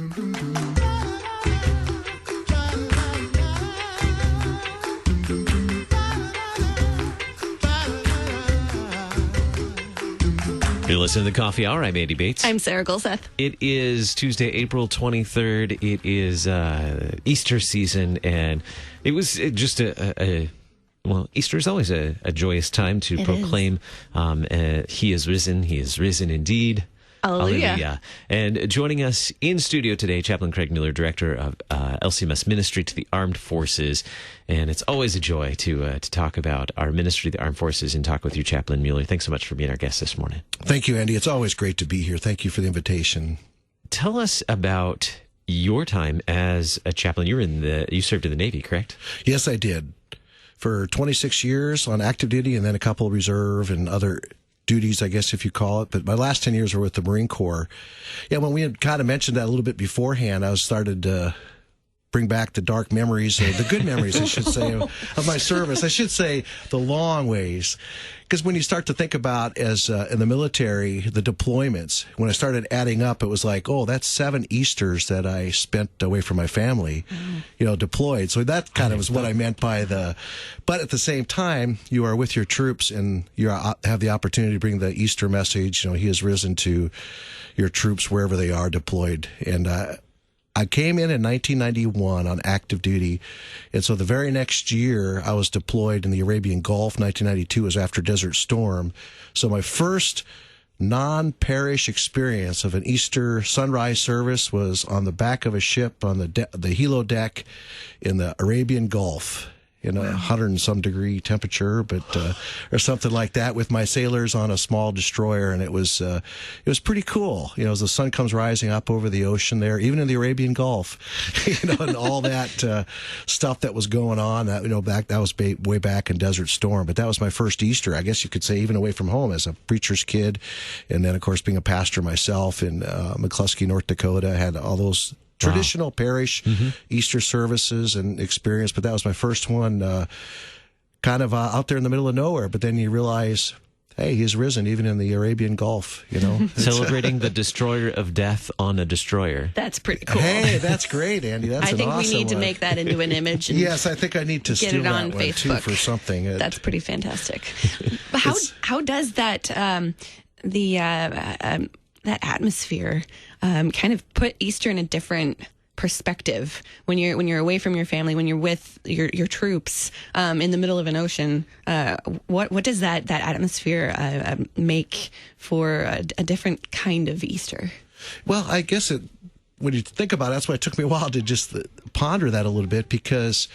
You're listening to the Coffee Hour. I'm Andy Bates. I'm Sarah Gulseth. It is Tuesday, April 23rd. It is Easter season, and it was just well, Easter is always a joyous time to proclaim He is risen. He is risen indeed. Hallelujah. And joining us in studio today, Chaplain Craig Muehler, Director of LCMS Ministry to the Armed Forces. And it's always a joy to talk about our ministry, the Armed Forces, and talk with you, Chaplain Muehler. Thanks so much for being our guest this morning. Thank you, Andy. It's always great to be here. Thank you for the invitation. Tell us about your time as a chaplain. You served in the Navy, correct? Yes, I did. For 26 years on active duty and then a couple of reserve and other duties, I guess, if you call it. But my last 10 years were with the Marine Corps. Yeah, when we had kind of mentioned that a little bit beforehand, I started to bring back the dark memories, the good memories, I should say, of my service. I should say the long ways. Because when you start to think about, as in the military, the deployments, when I started adding up, it was like, oh, that's 7 Easters that I spent away from my family, deployed. So that kind of was what I meant by but at the same time, you are with your troops and you have the opportunity to bring the Easter message. He has risen to your troops wherever they are deployed. And I came in 1991 on active duty, and so the very next year I was deployed in the Arabian Gulf. 1992 was after Desert Storm. So my first non-parish experience of an Easter sunrise service was on the back of a ship on the helo deck in the Arabian Gulf. In 100 and some degree temperature, or something like that, with my sailors on a small destroyer, and it was pretty cool. As the sun comes rising up over the ocean there, even in the Arabian Gulf, and all that stuff that was going on. That that was way back in Desert Storm, but that was my first Easter, I guess you could say, even away from home as a preacher's kid, and then of course being a pastor myself in McCluskey, North Dakota. I had all those traditional parish Easter services and experience, but that was my first one, kind of out there in the middle of nowhere. But then you realize, hey, he's risen even in the Arabian Gulf, Celebrating the destroyer of death on a destroyer. That's pretty cool. Hey, that's great, Andy. That's I think we need to make that into an image. And yes, I think I need to steal that one too for something. That's pretty fantastic. But how does that that atmosphere kind of put Easter in a different perspective when you're away from your family, when you're with your troops in the middle of an ocean? What does that atmosphere make for a different kind of Easter? Well, I guess when you think about it, that's why it took me a while to just ponder that a little bit, because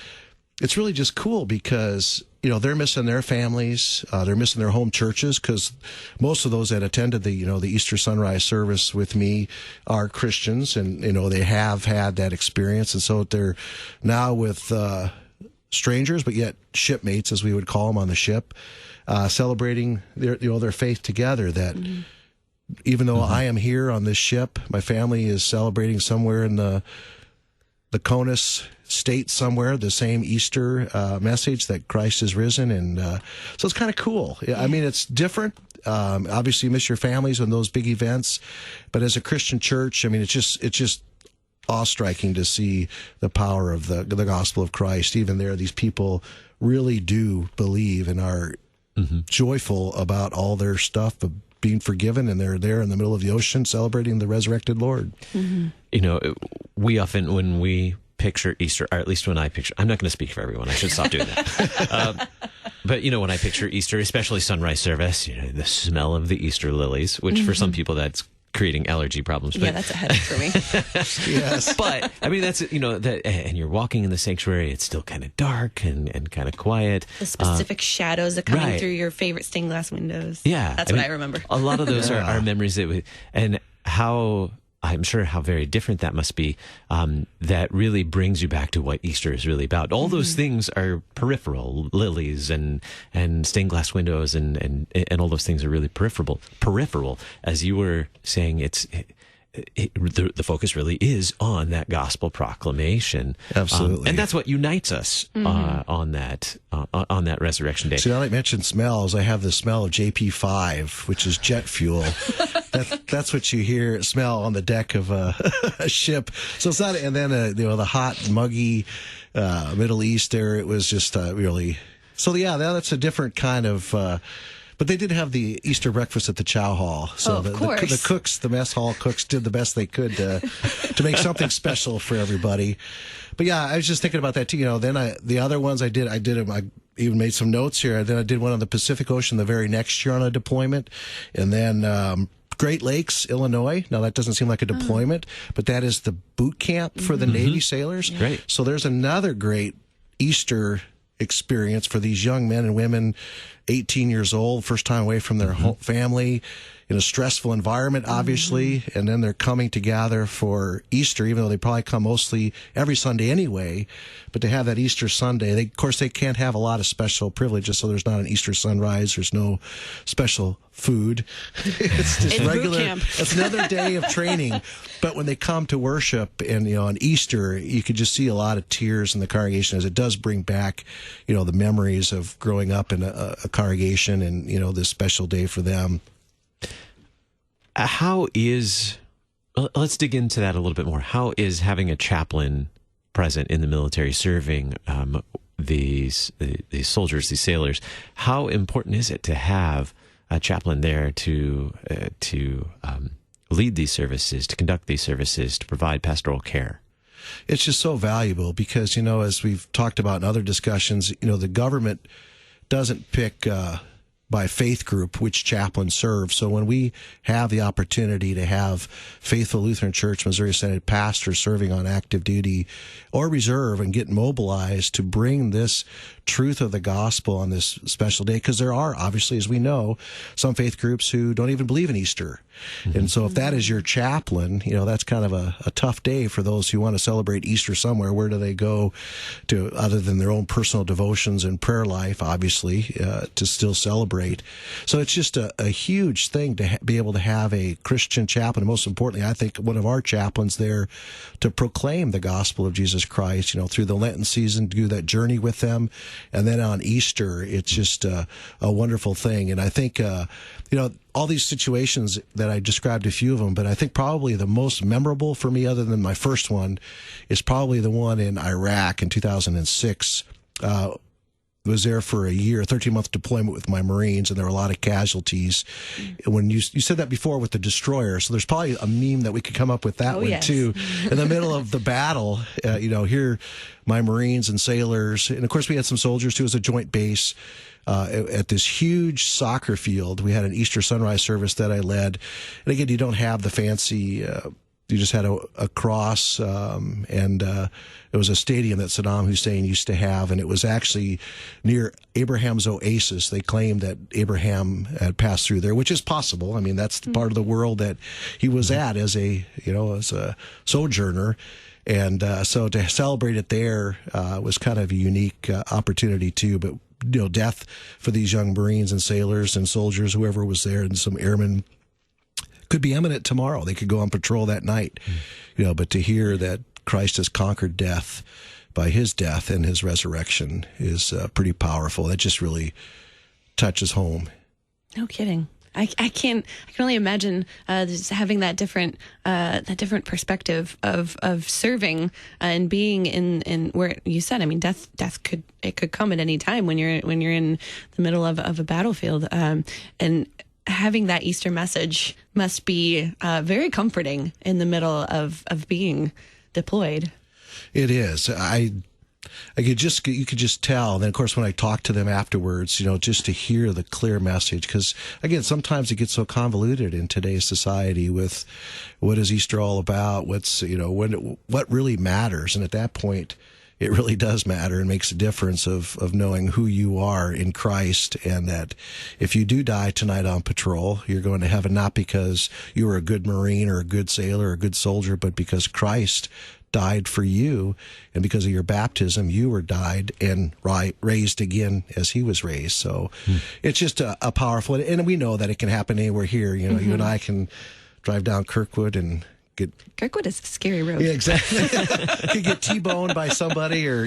it's really just cool, because they're missing their families, they're missing their home churches, because most of those that attended the Easter sunrise service with me are Christians, and they have had that experience, and so they're now with strangers, but yet shipmates, as we would call them on the ship, celebrating their faith together. That even though I am here on this ship, my family is celebrating somewhere in the CONUS state somewhere, the same Easter message that Christ is risen. And so it's kind of cool. I mean, it's different. Obviously, you miss your families and those big events. But as a Christian church, I mean, it's just awe-striking to see the power of the gospel of Christ. Even there, these people really do believe and are joyful about all their stuff of being forgiven, and they're there in the middle of the ocean celebrating the resurrected Lord. We often, when we picture Easter, or at least when I picture, I'm not going to speak for everyone, I should stop doing that. But when I picture Easter, especially sunrise service, the smell of the Easter lilies, which for some people that's creating allergy problems. But, that's a headache for me. Yes. But, I mean, that's, and you're walking in the sanctuary, it's still kind of dark and kind of quiet. The specific shadows that come through your favorite stained glass windows. Yeah. That's what I remember. A lot of those are memories and how, I'm sure how very different that must be, that really brings you back to what Easter is really about. All those things are peripheral, lilies and stained glass windows and all those things are really peripheral. As you were saying, the focus really is on that gospel proclamation. Absolutely. And that's what unites us on that resurrection day. So now that I mentioned smells, I have the smell of JP5, which is jet fuel. That's what you smell on the deck of a ship. So it's not, and then the hot, muggy Middle East there. It was just really. So yeah, that's a different kind of. But they did have the Easter breakfast at the Chow Hall. So the cooks, the mess hall cooks, did the best they could to make something special for everybody. But yeah, I was just thinking about that too. Then the other ones I even made some notes here. Then I did one on the Pacific Ocean the very next year on a deployment, and then. Great Lakes, Illinois. Now, that doesn't seem like a deployment, but that is the boot camp for the Navy sailors. Yeah. Great. So there's another great Easter experience for these young men and women, 18 years old, first time away from their whole family, in a stressful environment, obviously, and then they're coming together for Easter, even though they probably come mostly every Sunday anyway. But to have that Easter Sunday, of course, they can't have a lot of special privileges, so there's not an Easter sunrise, there's no special food. It's just regular. It's another day of training. But when they come to worship, and on Easter, you could just see a lot of tears in the congregation, as it does bring back, the memories of growing up in a congregation, and this special day for them. Let's dig into that a little bit more. How is having a chaplain present in the military serving these soldiers, these sailors, how important is it to have a chaplain there to lead these services, to conduct these services, to provide pastoral care? It's just so valuable because, as we've talked about in other discussions, the government doesn't pick by faith group which chaplains serve. So when we have the opportunity to have faithful Lutheran Church, Missouri Synod pastors serving on active duty or reserve and get mobilized to bring this truth of the gospel on this special day, because there are, obviously, as we know, some faith groups who don't even believe in Easter. And so if that is your chaplain, that's kind of a tough day for those who want to celebrate Easter somewhere. Where do they go to, other than their own personal devotions and prayer life, obviously, to still celebrate? So it's just a huge thing to be able to have a Christian chaplain. And most importantly, I think one of our chaplains there to proclaim the gospel of Jesus Christ, through the Lenten season, do that journey with them. And then on Easter, it's just a wonderful thing. And I think, all these situations that I described, a few of them, but I think probably the most memorable for me, other than my first one, is probably the one in Iraq in 2006. Was there for a year, a 13-month deployment with my Marines, and there were a lot of casualties. When you said that before with the destroyer, so there's probably a meme that we could come up with that one too. In the middle of the battle, here my Marines and sailors, and of course we had some soldiers too as a joint base. At this huge soccer field, we had an Easter sunrise service that I led. And again, you don't have the fancy, you just had a cross, and it was a stadium that Saddam Hussein used to have, and it was actually near Abraham's oasis. They claimed that Abraham had passed through there, which is possible. I mean, that's part of the world that he was at as a sojourner. And so to celebrate it there was kind of a unique opportunity too. But death for these young Marines and sailors and soldiers, whoever was there, and some airmen could be imminent tomorrow. They could go on patrol that night, but to hear that Christ has conquered death by his death and his resurrection is pretty powerful. That just really touches home. No kidding. I can only imagine just having that different perspective of serving and being in where you said. I mean, death could come at any time when you're in the middle of a battlefield, and having that Easter message must be very comforting in the middle of being deployed. It is. You could just tell. And then, of course, when I talk to them afterwards, just to hear the clear message, because again, sometimes it gets so convoluted in today's society with what is Easter all about? What's, what really matters? And at that point, it really does matter and makes a difference of knowing who you are in Christ, and that if you do die tonight on patrol, you're going to heaven not because you were a good Marine or a good sailor or a good soldier, but because Christ died for you, and because of your baptism, you were died and raised again as he was raised. So it's just a powerful, and we know that it can happen anywhere here. You and I can drive down Kirkwood and get Kirkwood is a scary road. Yeah, exactly. Could get T-boned by somebody, or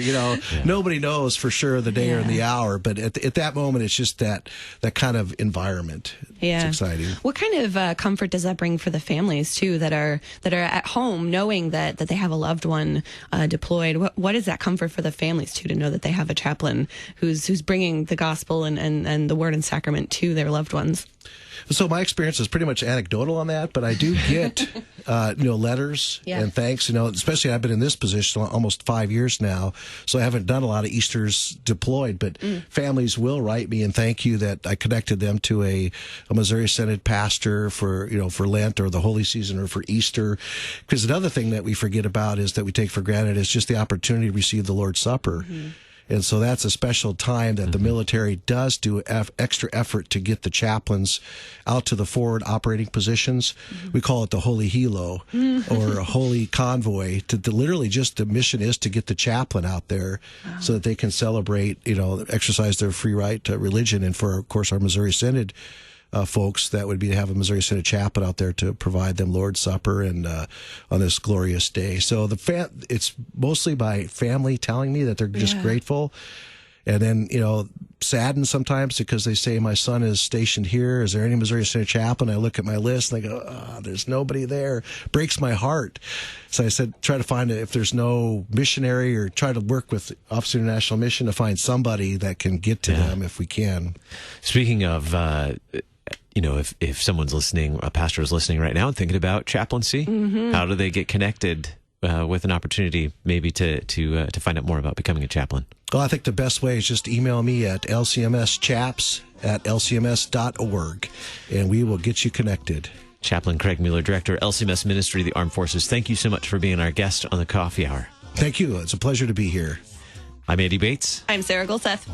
nobody knows for sure the day or the hour. But at that moment, it's just that kind of environment. Yeah, it's exciting. What kind of comfort does that bring for the families too that are at home, knowing that they have a loved one deployed? What is that comfort for the families too, to know that they have a chaplain who's bringing the gospel and the word and sacrament to their loved ones? So my experience is pretty much anecdotal on that, but I do get letters and thanks. Especially I've been in this position almost 5 years now, so I haven't done a lot of Easters deployed. But families will write me and thank you that I connected them to a Missouri Synod pastor for Lent or the Holy Season or for Easter. Because another thing that we forget about is that we take for granted is just the opportunity to receive the Lord's Supper. Mm-hmm. And so that's a special time that the military does do extra effort to get the chaplains out to the forward operating positions. Mm-hmm. We call it the Holy Helo or a Holy Convoy. Literally just the mission is to get the chaplain out there so that they can celebrate, exercise their free right to religion. And for, of course, our Missouri Synod folks, that would be to have a Missouri Synod chaplain out there to provide them Lord's Supper and on this glorious day. So it's mostly by family telling me that they're just grateful, and then saddened sometimes because they say, my son is stationed here. Is there any Missouri Synod chaplain? I look at my list and I go, there's nobody there. Breaks my heart. So I said, try to find if there's no missionary, or try to work with Office of International Mission to find somebody that can get to them if we can. Speaking of if someone's listening, a pastor is listening right now and thinking about chaplaincy, how do they get connected with an opportunity maybe to find out more about becoming a chaplain? Well, I think the best way is just email me at LCMSchaps@LCMS.org, and we will get you connected. Chaplain Craig Muehler, Director, LCMS Ministry of the Armed Forces, thank you so much for being our guest on the Coffee Hour. Thank you. It's a pleasure to be here. I'm Andy Bates. I'm Sarah Golseth.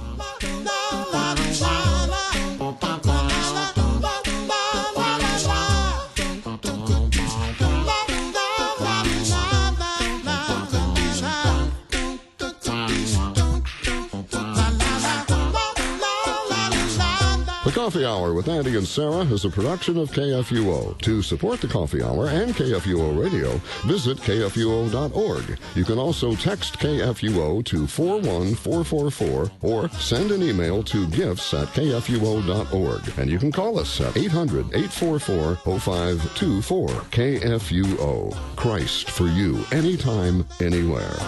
The Coffee Hour with Andy and Sarah is a production of KFUO. To support the Coffee Hour and KFUO Radio, visit KFUO.org. You can also text KFUO to 41444 or send an email to gifts@KFUO.org. And you can call us at 800-844-0524. KFUO. Christ for you, anytime, anywhere.